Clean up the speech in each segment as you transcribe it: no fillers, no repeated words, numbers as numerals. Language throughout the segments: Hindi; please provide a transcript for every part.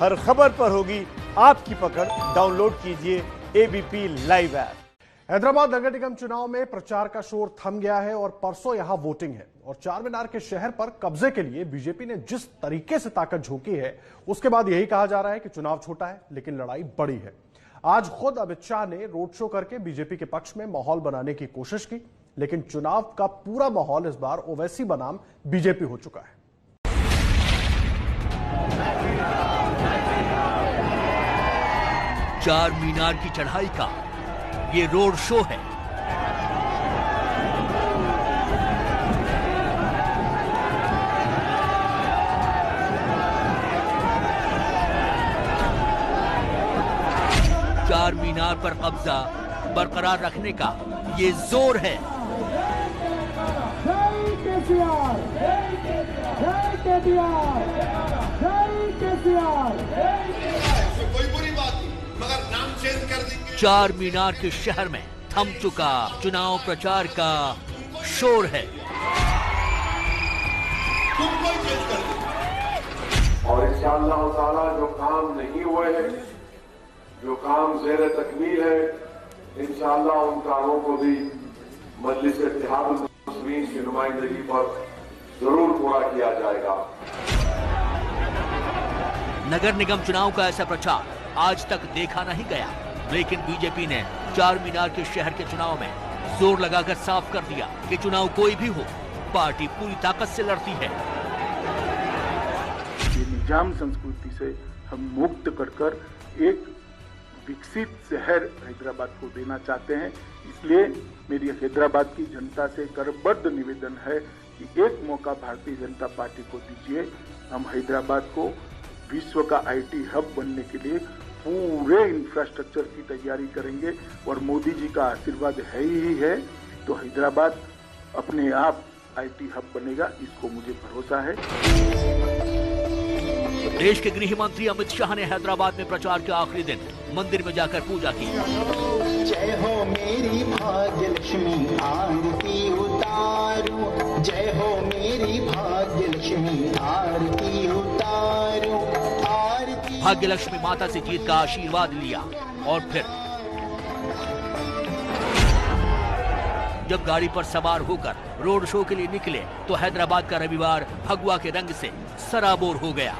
हर खबर पर होगी आपकी पकड़। डाउनलोड कीजिए एबीपी लाइव ऐप। हैदराबाद नगर निगम चुनाव में प्रचार का शोर थम गया है और परसों यहां वोटिंग है और चार मीनार के शहर पर कब्जे के लिए बीजेपी ने जिस तरीके से ताकत झोंकी है उसके बाद यही कहा जा रहा है कि चुनाव छोटा है लेकिन लड़ाई बड़ी है। आज खुद अमित शाह ने रोड शो करके बीजेपी के पक्ष में माहौल बनाने की कोशिश की, लेकिन चुनाव का पूरा माहौल इस बार ओवैसी बनाम बीजेपी हो चुका है। चार मीनार की चढ़ाई का ये रोड शो है। चार मीनार पर कब्जा बरकरार रखने का ये जोर है। कोई बुरी बात नहीं, मगर नाम चेंज कर देंगे। चार मीनार के शहर में थम चुका चुनाव प्रचार का शोर है। तुमको ही चेंज कर देंगे। और इंशाअल्लाह ताला जो काम नहीं हुए हैं, जो काम ज़ेर तकमील है, इंशाअल्लाह उन कामों को भी मजलिस इत्तेहादुल मुस्लिमीन की नुमाइंदगी पर जरूर पूरा किया जाएगा। नगर निगम चुनाव का ऐसा प्रचार आज तक देखा नहीं गया, लेकिन बीजेपी ने चार मीनार के शहर के चुनाव में जोर लगाकर साफ कर दिया कि चुनाव कोई भी हो, पार्टी पूरी ताकत से लड़ती है। ये निजाम संस्कृति से हम मुक्त कर एक विकसित शहर हैदराबाद को देना चाहते हैं। इसलिए मेरी हैदराबाद की जनता से करबद्ध निवेदन है कि एक मौका भारतीय जनता पार्टी को दीजिए। हम हैदराबाद को विश्व का आईटी हब बनने के लिए पूरे इंफ्रास्ट्रक्चर की तैयारी करेंगे और मोदी जी का आशीर्वाद है ही है तो हैदराबाद अपने आप आईटी हब बनेगा, इसको मुझे भरोसा है। देश के गृह मंत्री अमित शाह ने हैदराबाद में प्रचार के आखिरी दिन मंदिर में जाकर पूजा की। जय हो मेरी भाग्य लक्ष्मी आरती उतारो, जय हो मेरी भाग्य लक्ष्मी आरती उतारो। भाग्य लक्ष्मी माता से जीत का आशीर्वाद लिया और फिर जब गाड़ी पर सवार होकर रोड शो के लिए निकले तो हैदराबाद का रविवार भगवा के रंग से सराबोर हो गया।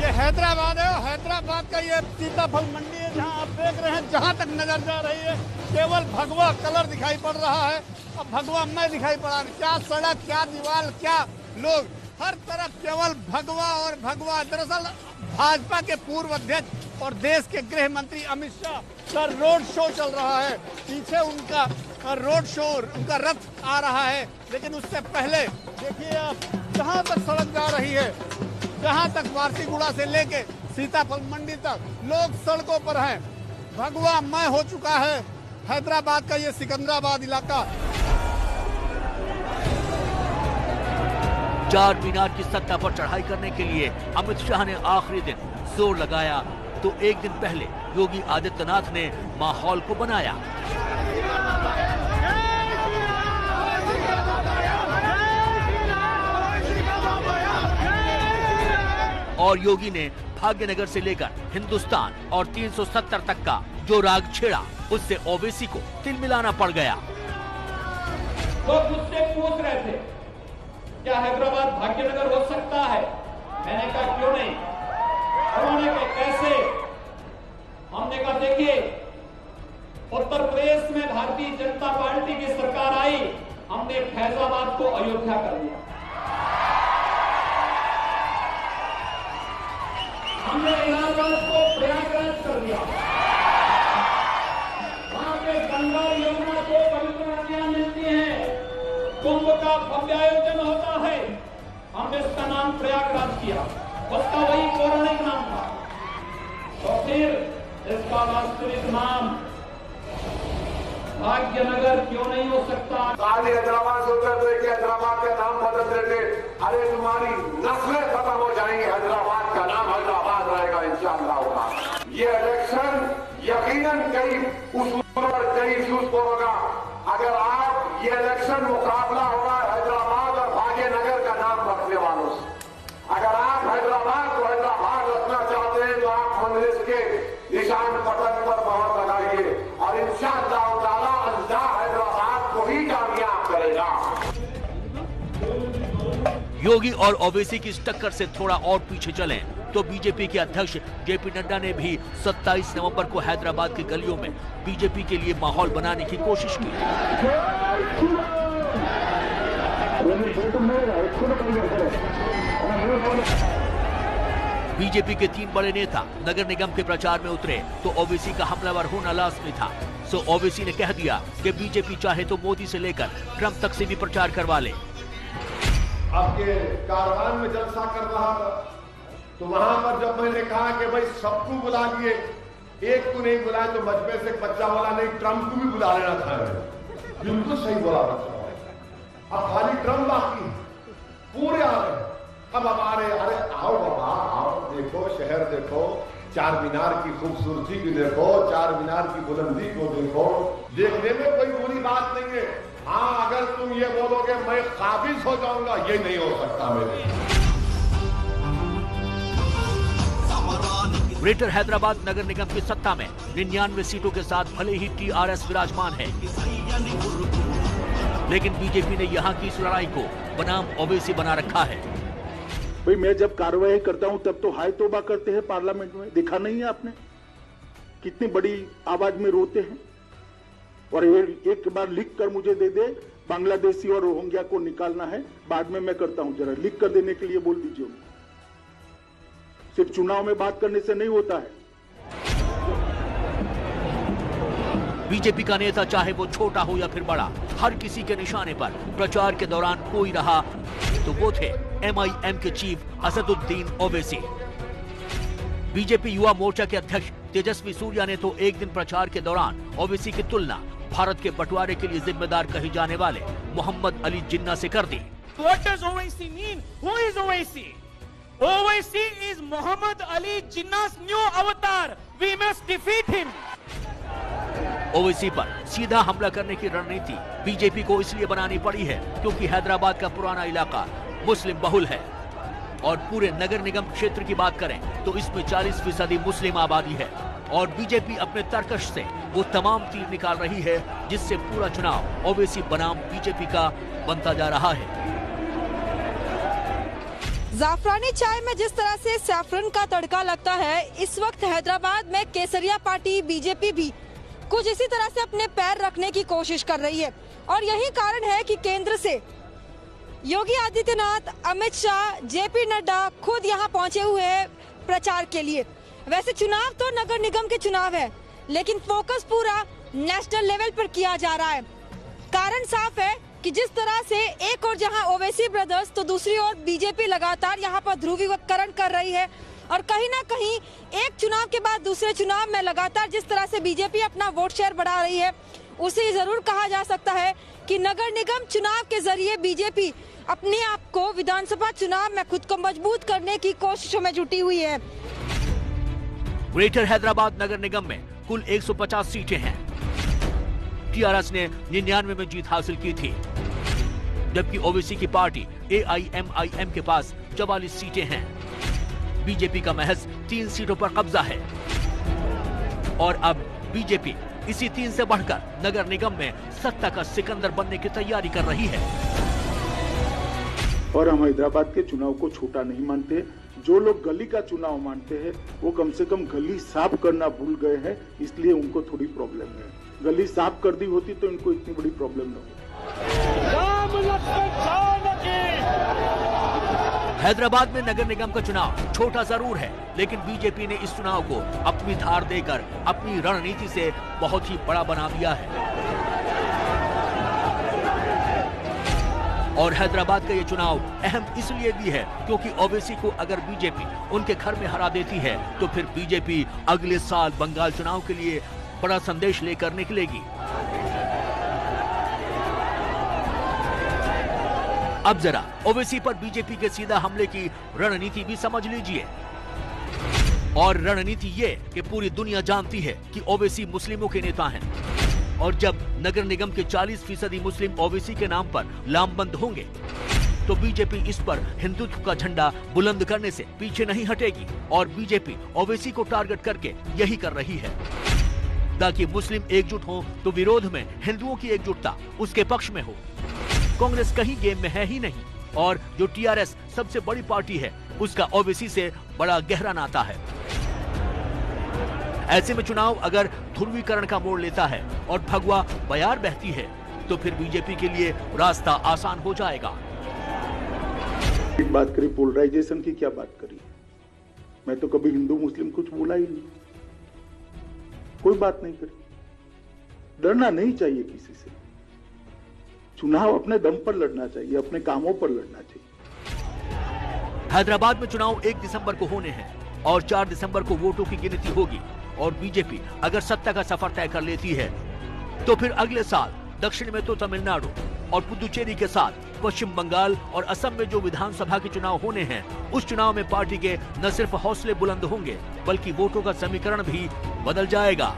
ये हैदराबाद है और हैदराबाद का ये सीताफल मंडी है जहाँ आप देख रहे हैं, जहाँ तक नजर जा रही है केवल भगवा कलर दिखाई पड़ रहा है और भगवा मैं दिखाई पड़ा। क्या सड़क, क्या दीवार, क्या लोग, हर तरफ केवल भगवा और भगवा। दरअसल भाजपा के पूर्व अध्यक्ष और देश के गृह मंत्री अमित शाह का रोड शो चल रहा है। पीछे उनका रोड शो, उनका रथ आ रहा है, लेकिन उससे पहले देखिए आप जहाँ तक सड़क जा रही है, जहाँ तक वारसीगुड़ा से लेके सीताफल मंडी तक लोग सड़कों पर हैं। भगवा मय हो चुका है हैदराबाद का ये सिकंदराबाद इलाका। चार मीनार की सत्ता पर चढ़ाई करने के लिए अमित शाह ने आखिरी दिन जोर लगाया तो एक दिन पहले योगी आदित्यनाथ ने माहौल को बनाया और योगी ने भाग्यनगर से लेकर हिंदुस्तान और 370 तक का जो राग छेड़ा उससे ओवैसी को तिल मिलाना पड़ गया। वो मुझसे पूछ रहे थे क्या हैदराबाद भाग्यनगर हो सकता है? मैंने कहा क्यों नहीं। उन्होंने कहा कैसे? हमने कहा देखिए, उत्तर प्रदेश में भारतीय जनता पार्टी की सरकार आई, हमने फैजाबाद को अयोध्या कर दिया, हमने इलाहाबाद को प्रयागराज कर दिया, वहां पे गंगा यमुना को पवित्र नदियां मिलती हैं, कुंभ का भव्य आयोजन होता है, हमने उसका नाम प्रयागराज किया, उसका वही पौराणिक नाम था। तो फिर इसका वास्तविक नाम भाग्यनगर क्यों नहीं हो सकता? आज हैदराबाद से उतर तो हैदराबाद का नाम बदल देते, अरे तुम्हारी नस्लें खत्म हो जाएंगी, हैदराबाद का नाम हैदराबाद रहेगा इंशाअल्लाह। ये इलेक्शन यकीनन कई उसूलों पर कई इश्यूज को होगा। अगर आप ये इलेक्शन मुकाबला होगा हैदराबाद और भाग्यनगर का नाम रखने वालों से, अगर आप हैदराबाद को हैदराबाद रखना योगी और ओवैसी की इस टक्कर से थोड़ा और पीछे चलें तो बीजेपी के अध्यक्ष जेपी नड्डा ने भी 27 नवंबर को हैदराबाद की गलियों में बीजेपी के लिए माहौल बनाने की कोशिश की। बीजेपी के 3 बड़े नेता नगर निगम के प्रचार में उतरे तो ओवैसी का हमलावर होना लाजमी था। सो ओवैसी ने कह दिया कि बीजेपी चाहे तो मोदी से लेकर ट्रंप तक से भी प्रचार करवा ले। आपके कारवान में जलसा कर रहा था तो वहां पर जब मैंने कहा कि भाई सबको बुला लिए, एक को नहीं बुलाए तो मजबे से बच्चा वाला नहीं, ट्रंप को भी बुला लेना था। बिल्कुल सही बोला बच्चा। अब खाली ट्रंप बाकी है, पूरे आ रहे हैं। अब आ रहे, अरे आओ बाबा आओ, देखो शहर देखो, चार मीनार की खूबसूरती को देखो, चार मीनार की बुलंदी को देखो, देखने में कोई बुरी बात नहीं है। हाँ, अगर तुम ये बोलोगे मैं काबिज हो जाऊंगा, ये नहीं हो सकता मेरे। ग्रेटर हैदराबाद नगर निगम की सत्ता में 99 सीटों के साथ भले ही टीआरएस विराजमान है, लेकिन बीजेपी ने यहाँ की इस लड़ाई को बनाम ओवैसी बना रखा है। भाई मैं जब कार्रवाई करता हूं तब तो हाय तौबा करते हैं पार्लियामेंट में, देखा नहीं है आपने कितनी बड़ी आवाज में रोते हैं। और एक बार लिख कर मुझे दे दे, बांग्लादेशी और रोहिंग्या को निकालना है, बाद में मैं करता हूं, जरा लिख कर देने के लिए बोल दीजिए। सिर्फ चुनाव में बात करने से नहीं होता है। बीजेपी का नेता चाहे वो छोटा हो या फिर बड़ा, हर किसी के निशाने पर प्रचार के दौरान कोई रहा तो वो थे एमआईएम के चीफ असदुद्दीन ओवैसी। बीजेपी युवा मोर्चा के अध्यक्ष तेजस्वी सूर्या ने तो एक दिन प्रचार के दौरान ओवैसी की तुलना भारत के बंटवारे के लिए जिम्मेदार कहे जाने वाले मोहम्मद अली जिन्ना से कर दी। What does Owaisi mean? Who is Owaisi? Owaisi is Muhammad Ali Jinnah's new avatar. We must defeat him. Owaisi पर सीधा हमला करने की रणनीति बीजेपी को इसलिए बनानी पड़ी है क्योंकि हैदराबाद का पुराना इलाका मुस्लिम बहुल है और पूरे नगर निगम क्षेत्र की बात करें तो इसमें 40% मुस्लिम आबादी है और बीजेपी अपने तर्कश से वो तमाम तीर निकाल रही है जिससे पूरा चुनाव ओवैसी बनाम बीजेपी का बनता जा रहा है। जाफरानी चाय में जिस तरह से सैफरन का तड़का लगता है, इस वक्त हैदराबाद में केसरिया पार्टी बीजेपी भी कुछ इसी तरह से अपने पैर रखने की कोशिश कर रही है और यही कारण है कि केंद्र से योगी आदित्यनाथ, अमित शाह, जेपी नड्डा खुद यहां पहुंचे हुए हैं प्रचार के लिए। वैसे चुनाव तो नगर निगम के चुनाव है, लेकिन फोकस पूरा नेशनल लेवल पर किया जा रहा है। कारण साफ है कि जिस तरह से एक और जहां ओवैसी ब्रदर्स तो दूसरी ओर बीजेपी लगातार यहां पर ध्रुवीकरण कर रही है और कहीं ना कहीं एक चुनाव के बाद दूसरे चुनाव में लगातार जिस तरह से बीजेपी अपना वोट शेयर बढ़ा रही है, उसे जरूर कहा जा सकता है कि नगर निगम चुनाव के जरिए बीजेपी अपने आप को विधानसभा चुनाव में खुद को मजबूत करने की कोशिशों में जुटी हुई है। ग्रेटर हैदराबाद नगर निगम में कुल 150 सीटें हैं। टीआरएस ने 99 में जीत हासिल की थी, जबकि ओवैसी की पार्टी एआईएमआईएम के पास 44 सीटें हैं। बीजेपी का महज 3 सीटों पर कब्जा है और अब बीजेपी इसी 3 से बढ़कर नगर निगम में सत्ता का सिकंदर बनने की तैयारी कर रही है। और हम हैदराबाद के चुनाव को छोटा नहीं मानते। जो लोग गली का चुनाव मानते हैं वो कम से कम गली साफ करना भूल गए हैं, इसलिए उनको थोड़ी प्रॉब्लम है। गली साफ कर दी होती तो इनको इतनी बड़ी प्रॉब्लम न होती। हैदराबाद में नगर निगम का चुनाव छोटा जरूर है, लेकिन बीजेपी ने इस चुनाव को अपनी धार देकर अपनी रणनीति से बहुत ही बड़ा बना दिया है। और हैदराबाद का ये चुनाव अहम इसलिए भी है क्योंकि ओवैसी को अगर बीजेपी उनके घर में हरा देती है तो फिर बीजेपी अगले साल बंगाल चुनाव के लिए बड़ा संदेश लेकर निकलेगी। अब जरा ओवैसी पर बीजेपी के सीधा हमले की रणनीति भी समझ लीजिए। और रणनीति ये कि पूरी दुनिया जानती है कि ओवैसी मुस्लिमों के नेता हैं और जब नगर निगम के 40% मुस्लिम ओवैसी के नाम पर लामबंद होंगे तो बीजेपी इस पर हिंदुत्व का झंडा बुलंद करने से पीछे नहीं हटेगी और बीजेपी ओवैसी को टारगेट करके यही कर रही है ताकि मुस्लिम एकजुट हो तो विरोध में हिंदुओं की एकजुटता उसके पक्ष में हो। कांग्रेस कहीं गेम में है ही नहीं और जो टीआरएस सबसे बड़ी पार्टी है, उसका ओबीसी से बड़ा गहरा नाता है। ऐसे में चुनाव अगर ध्रुवीकरण का मोड़ लेता है और भगवा बयार बहती है, तो फिर बीजेपी के लिए रास्ता आसान हो जाएगा। एक बात करी, पोलराइजेशन की क्या बात करी? मैं तो कभी हिंदू मुस्लिम कुछ बोला ही नहीं, कोई बात नहीं करी। डरना नहीं चाहिए किसी से, चुनाव अपने दम पर लड़ना चाहिए, अपने कामों पर लड़ना चाहिए। हैदराबाद में चुनाव 1 दिसंबर को होने हैं और 4 दिसंबर को वोटों की गिनती होगी और बीजेपी अगर सत्ता का सफर तय कर लेती है, तो फिर अगले साल दक्षिण में तो तमिलनाडु और पुदुचेरी के साथ पश्चिम बंगाल और असम में जो विधानसभा के चुनाव होने हैं, उस चुनाव में पार्टी के न सिर्फ हौसले बुलंद होंगे, बल्कि वोटों का समीकरण भी बदल जाएगा।